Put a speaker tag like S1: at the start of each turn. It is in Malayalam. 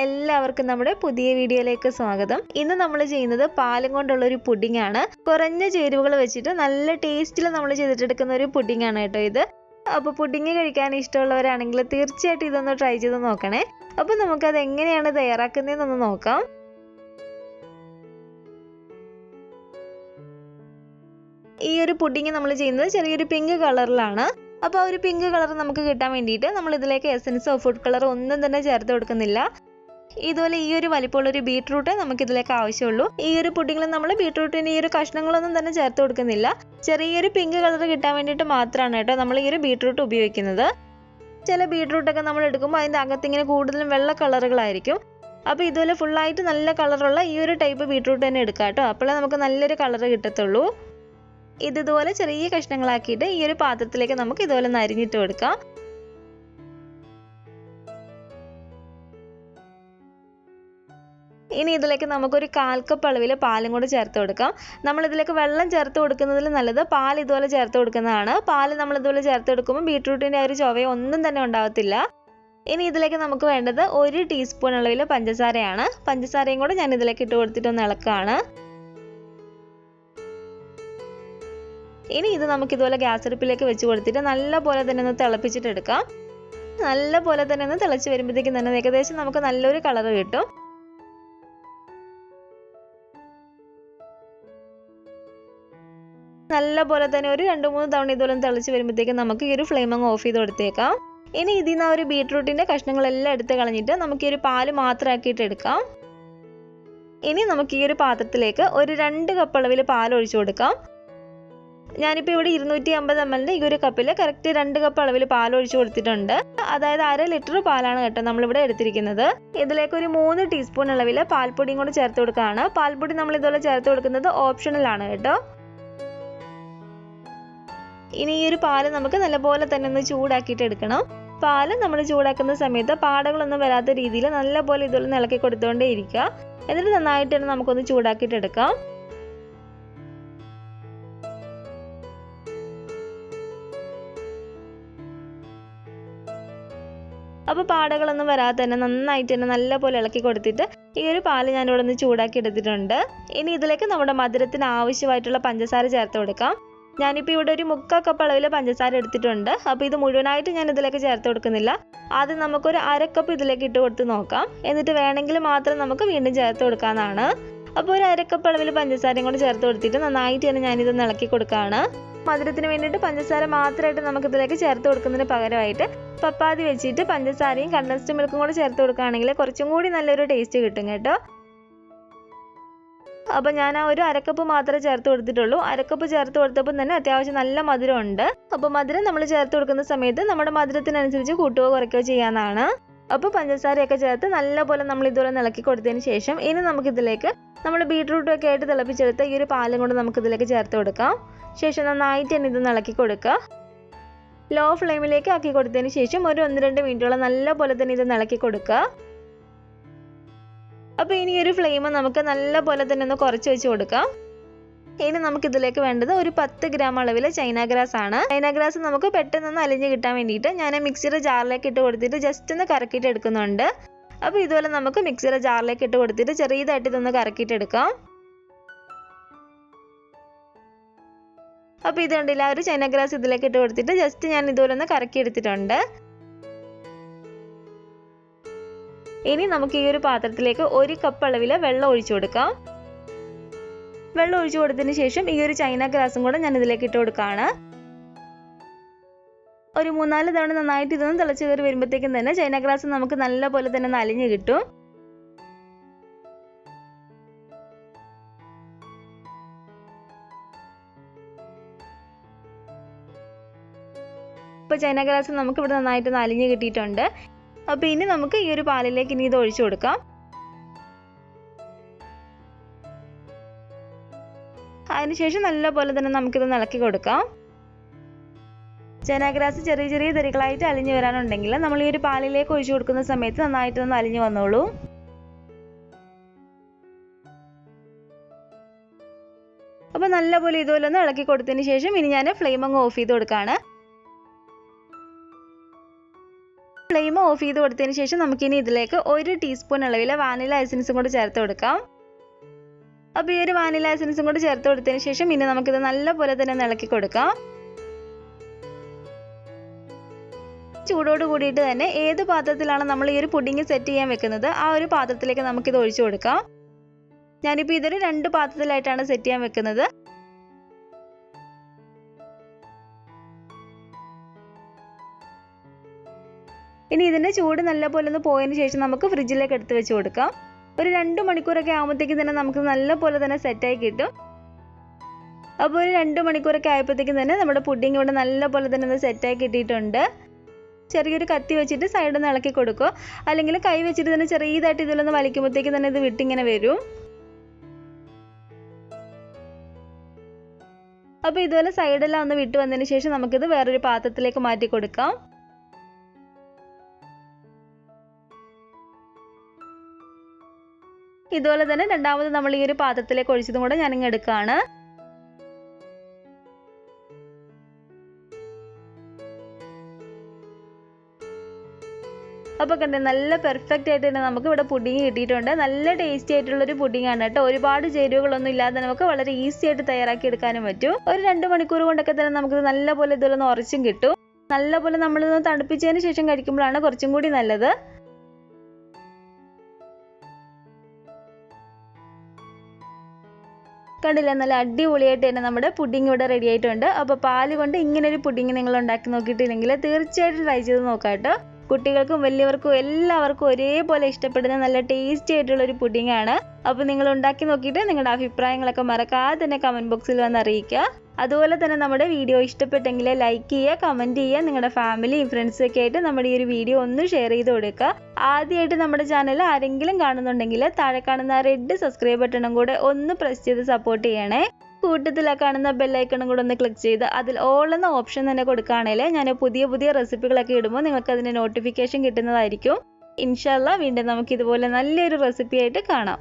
S1: എല്ലാവർക്കും നമ്മുടെ പുതിയ വീഡിയോയിലേക്ക് സ്വാഗതം. ഇന്ന് നമ്മൾ ചെയ്യുന്നത് പാലും കൊണ്ടുള്ള ഒരു പുഡിംഗ് ആണ്. കുറഞ്ഞ ചേരുവകൾ വെച്ചിട്ട് നല്ല ടേസ്റ്റിൽ നമ്മൾ ചെയ്തിട്ടെടുക്കുന്ന ഒരു പുഡിംഗ് ആണ് കേട്ടോ ഇത്. അപ്പോൾ പുഡിംഗ് കഴിക്കാൻ ഇഷ്ടമുള്ളവരാണെങ്കിൽ തീർച്ചയായിട്ടും ഇതൊന്ന് ട്രൈ ചെയ്ത് നോക്കണേ. അപ്പോൾ നമുക്കത് എങ്ങനെയാണ് തയ്യാറാക്കുന്നതെന്നൊന്ന് നോക്കാം. ഈ ഒരു പുഡിംഗ് നമ്മൾ ചെയ്യുന്നത് ചെറിയൊരു പിങ്ക് കളറിലാണ്. അപ്പോൾ ആ ഒരു പിങ്ക് കളർ നമുക്ക് കിട്ടാൻ വേണ്ടിയിട്ട് നമ്മൾ ഇതിലേക്ക് എസൻസോ ഫുഡ് കളർ ഒന്നും തന്നെ ചേർത്ത് കൊടുക്കുന്നില്ല. ഇതുപോലെ ഈ ഒരു വലിപ്പമുള്ളൊരു ബീട്രൂട്ട് നമുക്ക് ഇതിലേക്ക് ആവശ്യമുള്ളൂ. ഈ ഒരു പുഡിങ്ങിൽ നമ്മൾ ബീട്രൂട്ടിൻ്റെ ഈ ഒരു കഷ്ണങ്ങളൊന്നും തന്നെ ചേർത്ത് കൊടുക്കുന്നില്ല. ചെറിയൊരു പിങ്ക് കളർ കിട്ടാൻ വേണ്ടിയിട്ട് മാത്രമാണ് കേട്ടോ നമ്മൾ ഈ ഒരു ബീട്രൂട്ട് ഉപയോഗിക്കുന്നത്. ചില ബീട്രൂട്ടൊക്കെ നമ്മൾ എടുക്കുമ്പോൾ അതിൻ്റെ അകത്തിങ്ങനെ കൂടുതലും വെള്ള കളറുകളായിരിക്കും. അപ്പോൾ ഇതുപോലെ ഫുള്ളായിട്ട് നല്ല കളറുള്ള ഈ ഒരു ടൈപ്പ് ബീട്രൂട്ട് തന്നെ എടുക്കാം കേട്ടോ. അപ്പോഴേ നമുക്ക് നല്ലൊരു കളർ കിട്ടത്തുള്ളൂ. ഇതുപോലെ ചെറിയ കഷ്ണങ്ങളാക്കിയിട്ട് ഈ ഒരു പാത്രത്തിലേക്ക് നമുക്ക് ഇതുപോലെ അരിഞ്ഞിട്ട് കൊടുക്കാം. ഇനി ഇതിലേക്ക് നമുക്കൊരു 1/4 കപ്പ് അളവിൽ പാലും കൂടെ ചേർത്ത് കൊടുക്കാം. നമ്മൾ ഇതിലേക്ക് വെള്ളം ചേർത്ത് കൊടുക്കുന്നതിൽ നല്ലത് പാൽ ഇതുപോലെ ചേർത്ത് കൊടുക്കുന്നതാണ്. പാൽ നമ്മൾ ഇതുപോലെ ചേർത്ത് കൊടുക്കുമ്പോൾ ബീട്രൂട്ടിൻ്റെ ആ ഒരു ചൊവയോ ഒന്നും തന്നെ ഉണ്ടാവത്തില്ല. ഇനി ഇതിലേക്ക് നമുക്ക് വേണ്ടത് 1 ടീസ്പൂൺ അളവിൽ പഞ്ചസാരയാണ്. പഞ്ചസാരയും കൂടെ ഞാൻ ഇതിലേക്ക് ഇട്ട് കൊടുത്തിട്ടൊന്ന് ഇളക്കുകയാണ്. ഇനി ഇത് നമുക്ക് ഇതുപോലെ ഗ്യാസ് അടുപ്പിലേക്ക് വെച്ച് കൊടുത്തിട്ട് നല്ലപോലെ തന്നെ ഒന്ന് തിളപ്പിച്ചിട്ടെടുക്കാം. നല്ലപോലെ തന്നെ ഒന്ന് തിളച്ച് വരുമ്പോഴത്തേക്കും തന്നെ ഏകദേശം നമുക്ക് നല്ലൊരു കളർ കിട്ടും. നല്ലപോലെ തന്നെ ഒരു 2-3 തവണ ഇതുപോലെ തിളച്ച് വരുമ്പോഴത്തേക്കും നമുക്ക് ഈ ഒരു ഫ്ലെയിം അങ്ങ് ഓഫ് ചെയ്ത് കൊടുത്തേക്കാം. ഇനി ഇതിൽ നിന്ന് ഒരു ബീട്രൂട്ടിൻ്റെ കഷ്ണങ്ങളെല്ലാം എടുത്ത് കളഞ്ഞിട്ട് നമുക്ക് ഈ ഒരു പാല് മാത്രമാക്കിയിട്ട് എടുക്കാം. ഇനി നമുക്ക് ഈ ഒരു പാത്രത്തിലേക്ക് ഒരു 2 കപ്പ് അളവിൽ പാൽ ഒഴിച്ചു കൊടുക്കാം. ഞാനിപ്പോൾ ഇവിടെ 250 ml ഈ ഒരു കപ്പിൽ കറക്റ്റ് 2 കപ്പ് അളവിൽ പാൽ ഒഴിച്ചു കൊടുത്തിട്ടുണ്ട്. അതായത് 1/2 ലിറ്റർ പാലാണ് കേട്ടോ നമ്മളിവിടെ എടുത്തിരിക്കുന്നത്. ഇതിലേക്ക് ഒരു 3 ടീസ്പൂൺ അളവിൽ പാൽപ്പൊടിയും കൂടി ചേർത്ത് കൊടുക്കുകയാണ്. പാൽപ്പൊടി നമ്മൾ ഇതുപോലെ ചേർത്ത് കൊടുക്കുന്നത് ഓപ്ഷണൽ ആണ് കേട്ടോ. ഇനി ഈ ഒരു പാല് നമുക്ക് നല്ലപോലെ തന്നെ ഒന്ന് ചൂടാക്കിയിട്ട് എടുക്കണം. പാല് നമ്മൾ ചൂടാക്കുന്ന സമയത്ത് പാടകളൊന്നും വരാത്ത രീതിയിൽ നല്ലപോലെ ഇതുപോലെ ഇളക്കി കൊടുത്തുകൊണ്ടേ ഇരിക്കുക. എന്നിട്ട് നന്നായിട്ട് തന്നെ നമുക്കൊന്ന് ചൂടാക്കിയിട്ട് എടുക്കാം. അപ്പോൾ പാടകളൊന്നും വരാതെ തന്നെ നന്നായിട്ട് തന്നെ നല്ലപോലെ ഇളക്കി കൊടുത്തിട്ട് ഈ ഒരു പാല് ഞാനിവിടെ ഒന്ന് ചൂടാക്കി എടുത്തിട്ടുണ്ട്. ഇനി ഇതിലേക്ക് നമ്മുടെ മധുരത്തിന് ആവശ്യമായിട്ടുള്ള പഞ്ചസാര ചേർത്ത് കൊടുക്കാം. ഞാനിപ്പോൾ ഇവിടെ ഒരു 1/4 കപ്പ് അളവിൽ പഞ്ചസാര എടുത്തിട്ടുണ്ട്. അപ്പോൾ ഇത് മുഴുവനായിട്ട് ഞാൻ ഇതിലേക്ക് ചേർത്ത് കൊടുക്കുന്നില്ല. ആദ്യം നമുക്കൊരു 1/2 കപ്പ് ഇതിലേക്ക് ഇട്ട് കൊടുത്ത് നോക്കാം. എന്നിട്ട് വേണമെങ്കിൽ മാത്രം നമുക്ക് വീണ്ടും ചേർത്ത് കൊടുക്കാവുന്നതാണ്. അപ്പോൾ ഒരു 1/2 കപ്പ് അളവിൽ പഞ്ചസാരയും കൂടി ചേർത്ത് കൊടുത്തിട്ട് നന്നായിട്ട് തന്നെ ഞാനിതൊന്ന് ഇളക്കി കൊടുക്കുകയാണ്. മധുരത്തിന് വേണ്ടിയിട്ട് പഞ്ചസാര മാത്രമായിട്ട് നമുക്ക് ഇതിലേക്ക് ചേർത്ത് കൊടുക്കുന്നതിന് പകരമായിട്ട് പപ്പാതി വെച്ചിട്ട് പഞ്ചസാരയും കണ്ടൻസ്ഡ് മിൽക്കും കൂടി ചേർത്ത് കൊടുക്കുകയാണെങ്കിൽ കുറച്ചും കൂടി നല്ലൊരു ടേസ്റ്റ് കിട്ടും കേട്ടോ. അപ്പോൾ ഞാൻ ആ ഒരു 1/2 കപ്പ് മാത്രമേ ചേർത്ത് കൊടുത്തിട്ടുള്ളൂ. 1/2 കപ്പ് ചേർത്ത് കൊടുത്തപ്പോൾ തന്നെ അത്യാവശ്യം നല്ല മധുരമുണ്ട്. അപ്പോൾ മധുരം നമ്മൾ ചേർത്ത് കൊടുക്കുന്ന സമയത്ത് നമ്മുടെ മധുരത്തിനനുസരിച്ച് കൂട്ടുകയോ കുറയ്ക്കുകയോ ചെയ്യാവുന്നതാണ്. അപ്പോൾ പഞ്ചസാരയൊക്കെ ചേർത്ത് നല്ലപോലെ നമ്മൾ ഇതുപോലെ ഇളക്കി കൊടുത്തതിന് ശേഷം ഇനി നമുക്കിതിലേക്ക് നമ്മൾ ബീട്രൂട്ടൊക്കെ ആയിട്ട് തിളപ്പിച്ചെടുത്ത ഈ ഒരു പാലും കൊണ്ട് നമുക്കിതിലേക്ക് ചേർത്ത് കൊടുക്കാം. ശേഷം നന്നായിട്ട് തന്നെ ഇത് ഇളക്കി കൊടുക്കുക. ലോ ഫ്ലെയിമിലേക്ക് ആക്കി കൊടുത്തതിന് ശേഷം ഒരു 1-2 മിനിറ്റോളം നല്ലപോലെ തന്നെ ഇത് ഇളക്കി കൊടുക്കുക. അപ്പോൾ ഇനി ഒരു ഫ്ലെയിം നമുക്ക് നല്ലപോലെ തന്നെ ഒന്ന് കുറച്ച് വെച്ച് കൊടുക്കാം. ഇനി നമുക്കിതിലേക്ക് വേണ്ടത് ഒരു 10 ഗ്രാം അളവിൽ ചൈനാഗ്രാസ് ആണ്. ചൈനാഗ്രാസ് നമുക്ക് പെട്ടെന്നൊന്ന് അലിഞ്ഞ് കിട്ടാൻ വേണ്ടിയിട്ട് ഞാൻ മിക്സിയുടെ ജാറിലേക്ക് ഇട്ട് കൊടുത്തിട്ട് ജസ്റ്റ് ഒന്ന് കറക്കിയിട്ട് എടുക്കുന്നുണ്ട്. അപ്പോൾ ഇതുപോലെ നമുക്ക് മിക്സിയുടെ ജാറിലേക്ക് ഇട്ട് കൊടുത്തിട്ട് ചെറിയതായിട്ട് ഇതൊന്ന് കറക്കിയിട്ട് എടുക്കാം. അപ്പോൾ ഇത് കണ്ടില്ല, ഒരു ചൈനാഗ്രാസ് ഇതിലേക്ക് ഇട്ട് കൊടുത്തിട്ട് ജസ്റ്റ് ഞാൻ ഇതുപോലെ ഒന്ന് കറക്കി എടുത്തിട്ടുണ്ട്. ഇനി നമുക്ക് ഈ ഒരു പാത്രത്തിലേക്ക് 1 കപ്പ് അളവിൽ വെള്ളം ഒഴിച്ചു കൊടുക്കാം. വെള്ളം ഒഴിച്ചു കൊടുത്തതിന് ശേഷം ഈ ഒരു ചൈനാഗ്രാസും കൂടെ ഞാൻ ഇതിലേക്ക് ഇട്ട് കൊടുക്കുകയാണ്. ഒരു 3-4 തവണ നന്നായിട്ട് ഇതൊന്ന് തിളച്ച് കയറി വരുമ്പോഴത്തേക്കും തന്നെ ചൈനാഗ്രാസ് നമുക്ക് നല്ലപോലെ തന്നെ അലിഞ്ഞ് കിട്ടും. ഇപ്പോൾ ചൈനാഗ്രാസ് നമുക്ക് ഇവിടെ നന്നായിട്ട് അലിഞ്ഞ് കിട്ടിയിട്ടുണ്ട്. അപ്പോൾ ഇനി നമുക്ക് ഈ ഒരു പാലിലേക്ക് ഇനി ഇത് ഒഴിച്ചു കൊടുക്കാം. അതിനുശേഷം നല്ലപോലെ തന്നെ നമുക്കിത് ഇളക്കി കൊടുക്കാം. ചൈനാഗ്രാസ് ചെറിയ ചെറിയ തരികളായിട്ട് അലിഞ്ഞു വരാനുണ്ടെങ്കിൽ നമ്മൾ ഈ ഒരു പാലിലേക്ക് ഒഴിച്ചു കൊടുക്കുന്ന സമയത്ത് നന്നായിട്ടൊന്ന് അലിഞ്ഞു വന്നോളൂ. അപ്പോൾ നല്ലപോലെ ഇതുപോലെ ഒന്ന് ഇളക്കി കൊടുത്തതിന് ശേഷം ഇനി ഞാൻ ഫ്ലെയിം അങ്ങ് ഓഫ് ചെയ്ത് കൊടുക്കുകയാണ്. ഫ്ലെയിം ഓഫ് ചെയ്ത് കൊടുത്തതിന് ശേഷം നമുക്കിനി ഇതിലേക്ക് 1 ടീസ്പൂൺ അളവിൽ വാനില എസൻസും കൂടി ചേർത്ത് കൊടുക്കാം. അപ്പോൾ ഈ ഒരു വാനില എസൻസും കൂടി ചേർത്ത് കൊടുത്തതിന് ശേഷം ഇനി നമുക്കിത് നല്ലപോലെ തന്നെ ഇളക്കി കൊടുക്കാം. ചൂടോട് കൂടിയിട്ട് തന്നെ ഏത് പാത്രത്തിലാണ് നമ്മൾ ഈ ഒരു പുഡിംഗ് സെറ്റ് ചെയ്യാൻ വെക്കുന്നത് ആ ഒരു പാത്രത്തിലേക്ക് നമുക്കിത് ഒഴിച്ചു കൊടുക്കാം. ഞാനിപ്പോൾ ഇതൊരു 2 പാത്രത്തിലായിട്ടാണ് സെറ്റ് ചെയ്യാൻ വെക്കുന്നത്. ഇനി ഇതിൻ്റെ ചൂട് നല്ലപോലെ ഒന്ന് പോയതിന് ശേഷം നമുക്ക് ഫ്രിഡ്ജിലേക്ക് എടുത്ത് വെച്ച് കൊടുക്കാം. ഒരു 2 മണിക്കൂറൊക്കെ ആകുമ്പോഴത്തേക്കും തന്നെ നമുക്ക് നല്ലപോലെ തന്നെ സെറ്റായി കിട്ടും. അപ്പോൾ ഒരു 2 മണിക്കൂറൊക്കെ ആയപ്പോഴത്തേക്കും തന്നെ നമ്മുടെ പുഡിംഗ് ഇവിടെ നല്ലപോലെ തന്നെ ഒന്ന് സെറ്റായി കിട്ടിയിട്ടുണ്ട്. ചെറിയൊരു കത്തി വെച്ചിട്ട് സൈഡൊന്ന് ഇളക്കി കൊടുക്കുക, അല്ലെങ്കിൽ കൈ വെച്ചിട്ട് തന്നെ ചെറിയതായിട്ട് ഇതിലൊന്ന് വലിക്കുമ്പോഴത്തേക്കും തന്നെ ഇത് വിട്ടിങ്ങനെ വരും. അപ്പോൾ ഇതുപോലെ സൈഡെല്ലാം ഒന്ന് വിട്ട് വന്നതിന് ശേഷം നമുക്കിത് വേറൊരു പാത്രത്തിലേക്ക് മാറ്റി കൊടുക്കാം. ഇതുപോലെ തന്നെ രണ്ടാമത് നമ്മൾ ഈ ഒരു പാത്രത്തിലേക്ക് ഒഴിച്ചതും കൂടെ ഞാനിങ്ങ് എടുക്കുകയാണ്. അപ്പോൾ കണ്ടേ നല്ല പെർഫെക്റ്റ് ആയിട്ട് തന്നെ നമുക്ക് ഇവിടെ പുഡിംഗ് കിട്ടിയിട്ടുണ്ട്. നല്ല ടേസ്റ്റി ആയിട്ടുള്ളൊരു പുഡിംഗ് ആണ് കേട്ടോ. ഒരുപാട് ചേരുവകളൊന്നും ഇല്ലാതെ നമുക്ക് വളരെ ഈസി ആയിട്ട് തയ്യാറാക്കി എടുക്കാനും പറ്റും. ഒരു 2 മണിക്കൂർ കൊണ്ടൊക്കെ തന്നെ നമുക്ക് നല്ലപോലെ ഇതിലൊന്ന് ഉറച്ചും കിട്ടും. നല്ലപോലെ നമ്മളിതൊന്ന് തണുപ്പിച്ചതിന് ശേഷം കഴിക്കുമ്പോഴാണ് കുറച്ചും കൂടി നല്ലത്. കണ്ടില്ല, നല്ല അടിപൊളിയായിട്ട് തന്നെ നമ്മുടെ പുഡിംഗ് ഇവിടെ റെഡി ആയിട്ടുണ്ട്. അപ്പോൾ പാല് കൊണ്ട് ഇങ്ങനെ ഒരു പുഡിംഗ് നിങ്ങൾ ഉണ്ടാക്കി നോക്കിയിട്ടില്ലെങ്കിൽ തീർച്ചയായിട്ടും ട്രൈ ചെയ്ത് നോക്കാം കേട്ടോ. കുട്ടികൾക്കും വലിയവർക്കും എല്ലാവർക്കും ഒരേപോലെ ഇഷ്ടപ്പെടുന്ന നല്ല ടേസ്റ്റി ആയിട്ടുള്ള ഒരു പുഡിംഗ് ആണ്. അപ്പോൾ നിങ്ങൾ ഉണ്ടാക്കി നോക്കിയിട്ട് നിങ്ങളുടെ അഭിപ്രായങ്ങളൊക്കെ മറക്കാതെ തന്നെ കമൻറ്റ് ബോക്സിൽ വന്ന് അറിയിക്കുക. അതുപോലെ തന്നെ നമ്മുടെ വീഡിയോ ഇഷ്ടപ്പെട്ടെങ്കിൽ ലൈക്ക് ചെയ്യുക, കമൻറ്റ് ചെയ്യുക, നിങ്ങളുടെ ഫാമിലിയും ഫ്രണ്ട്സും ഒക്കെ ആയിട്ട് നമ്മുടെ ഈ ഒരു വീഡിയോ ഒന്ന് ഷെയർ ചെയ്ത് കൊടുക്കുക. ആദ്യമായിട്ട് നമ്മുടെ ചാനൽ ആരെങ്കിലും കാണുന്നുണ്ടെങ്കിൽ താഴെ കാണുന്ന റെഡ് സബ്സ്ക്രൈബ് ബട്ടണും കൂടെ ഒന്ന് പ്രസ് ചെയ്ത് സപ്പോർട്ട് ചെയ്യണേ. കൂട്ടത്തിൽ കാണുന്ന ബെല്ലൈക്കണും കൂടെ ഒന്ന് ക്ലിക്ക് ചെയ്ത് അതിൽ ഓൾ എന്ന ഓപ്ഷൻ തന്നെ കൊടുക്കുകയാണെങ്കിൽ ഞാൻ പുതിയ റെസിപ്പികളൊക്കെ ഇടുമ്പോൾ നിങ്ങൾക്ക് അതിൻ്റെ നോട്ടിഫിക്കേഷൻ കിട്ടുന്നതായിരിക്കും. ഇൻഷാല്ലാ വീണ്ടും നമുക്ക് ഇതുപോലെ നല്ലൊരു റെസിപ്പി ആയിട്ട് കാണാം.